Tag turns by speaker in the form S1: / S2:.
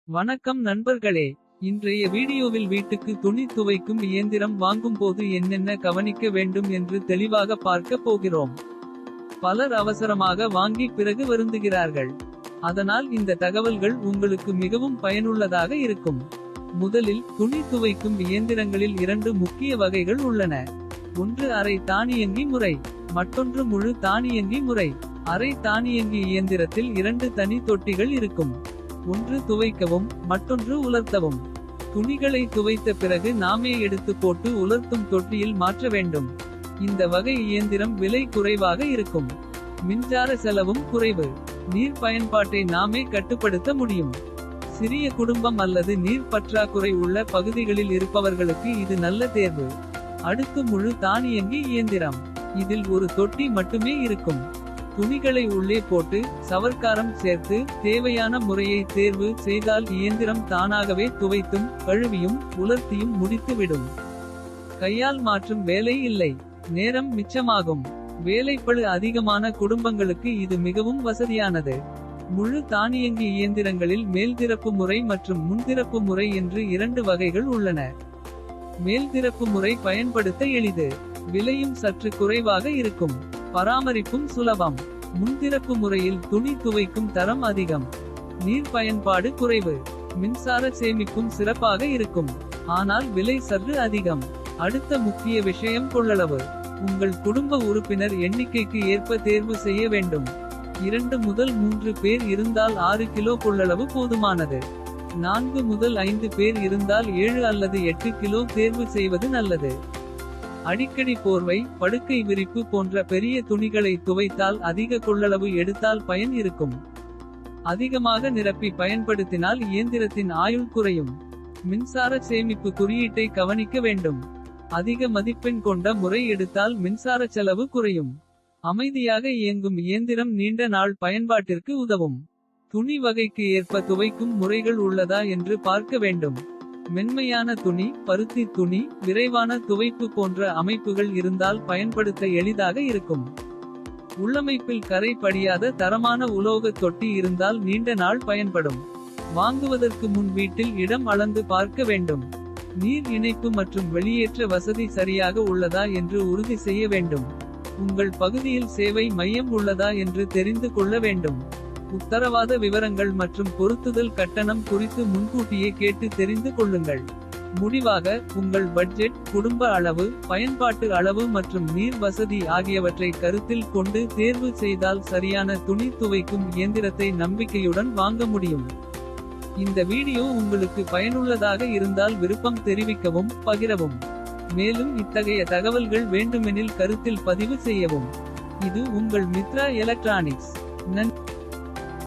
S1: வணக்கம் நண்பர்களே. இன்றைய வீடியோவில் வீட்டுக்கு துணி துவைக்கும் இயந்திரம் வாங்கும் போது என்னென்ன கவனிக்க வேண்டும் என்று தெளிவாக பார்க்க போகிறோம். பலர் அவசரமாக வாங்கி பிறகு வருந்துகிறார்கள். அதனால் இந்த தகவல்கள் உங்களுக்கு மிகவும் பயனுள்ளதாக இருக்கும். முதலில் துணி துவைக்கும் இயந்திரங்களில் இரண்டு முக்கிய வகைகள் உள்ளன. ஒன்று அரை தானியங்கி முறை, மற்றொன்று முழு தானியங்கி முறை. அரை தானியங்கி இயந்திரத்தில் இரண்டு தனி தொட்டிகள் இருக்கும். ஒன்று துவைக்கவும், மற்றொன்று உலர்த்தவும். துணிகளை துவைத்த பிறகு நாமே எடுத்து போட்டு உலர்த்தும் தொட்டியில் மாற்ற வேண்டும். இந்த வகை இயந்திரம் விலை குறைவாக இருக்கும். மின்சார செலவும் குறைவு. நீர் பயன்பாட்டை நாமே கட்டுப்படுத்த முடியும். சிறிய குடும்பம் அல்லது நீர் பற்றாக்குறை உள்ள பகுதிகளில் இருப்பவர்களுக்கு இது நல்ல தேர்வு. அடுத்து முழு தானியங்கி இயந்திரம். இதில் ஒரு தொட்டி மட்டுமே இருக்கும். துணிகளை உள்ளே போட்டு சவர்க்காரம் சேர்த்து தேவையான முறையை தேர்வு செய்தால் இயந்திரம் தானாகவே துவைத்தும் கழுவியும் உலர்த்தியும் முடித்துவிடும். கையால் மாற்றும் வேலை இல்லை. நேரம் மிச்சமாகும். வேலைப்பளு அதிகமான குடும்பங்களுக்கு இது மிகவும் வசதியானது. முழு தானியங்கி இயந்திரங்களில் மேல்திறப்பு முறை மற்றும் முன்திறப்பு முறை என்று இரண்டு வகைகள் உள்ளன. மேல்திறப்பு முறை பயன்படுத்த எளிது. விலையும் சற்று குறைவாக இருக்கும். பராமரிப்பும் சுலபம். முன்திறப்பு முறையில் துணி துவைக்கும் தரம் அதிகம். நீர் பயன்பாடு குறைவு. மின்சார சேமிப்பும் சிறப்பாக இருக்கும். ஆனால் விலை சற்று அதிகம். அடுத்த முக்கிய விஷயம் கொள்ளளவு. உங்கள் குடும்ப உறுப்பினர் எண்ணிக்கைக்கு ஏற்ப தேர்வு செய்ய வேண்டும். 2 முதல் 3 பேர் இருந்தால் 6 கிலோ கொள்ளளவு போதுமானது. 4 முதல் 5 பேர் இருந்தால் 7 அல்லது 8 கிலோ தேர்வு செய்வது நல்லது. அடிக்கடி போர்வை, படுக்கை விரிப்பு போன்ற பெரிய துணிகளை துவைத்தால் அதிக கொள்ளளவு எடுத்தால் பயன் இருக்கும். அதிகமாக நிரப்பி பயன்படுத்தினால் இயந்திரத்தின் ஆயுள் குறையும். மின்சார சேமிப்பு குறியீட்டை கவனிக்க வேண்டும். அதிக மதிப்பெண் கொண்ட முறை எடுத்தால் மின்சார செலவு குறையும். அமைதியாக இயங்கும் இயந்திரம் நீண்ட நாள் பயன்பாட்டிற்கு உதவும். துணி வகைக்கு ஏற்ப துவைக்கும் முறைகள் உள்ளதா என்று பார்க்க வேண்டும். மென்மையான துணி, பருத்தி துணி, விரைவான துவைப்பு போன்ற அமைப்புகள் இருந்தால் பயன்படுத்த எளிதாக இருக்கும். உள்ளமைப்பில் கரை படியாத தரமான உலோக தொட்டி இருந்தால் நீண்ட நாள் பயன்படும். வாங்குவதற்கு முன் வீட்டில் இடம் அளந்து பார்க்க வேண்டும். நீர் இணைப்பு மற்றும் வெளியேற்ற வசதி சரியாக உள்ளதா என்று உறுதி செய்ய வேண்டும். உங்கள் பகுதியில் சேவை மையம் உள்ளதா என்று தெரிந்து கொள்ள வேண்டும். உத்தரவாத விவரங்கள் மற்றும் பொருத்துதல் கட்டணம் குறித்து முன்கூட்டியே கேட்டு தெரிந்து கொள்ளுங்கள். முடிவாக, உங்கள் பட்ஜெட், குடும்ப அளவு, பயன்பாட்டு அளவு மற்றும் நீர் வசதி ஆகியவற்றை கருத்தில் கொண்டு தேர்வு செய்தால் சரியான துணி துவைக்கும் இயந்திரத்தை நம்பிக்கையுடன் வாங்க முடியும். இந்த வீடியோ உங்களுக்கு பயனுள்ளதாக இருந்தால் விருப்பம் தெரிவிக்கவும், பகிரவும். மேலும் இத்தகைய தகவல்கள் வேண்டுமெனில் கருத்தில் பதிவு செய்யவும். இது உங்கள் மித்ரா எலக்ட்ரானிக்ஸ். நன்றி.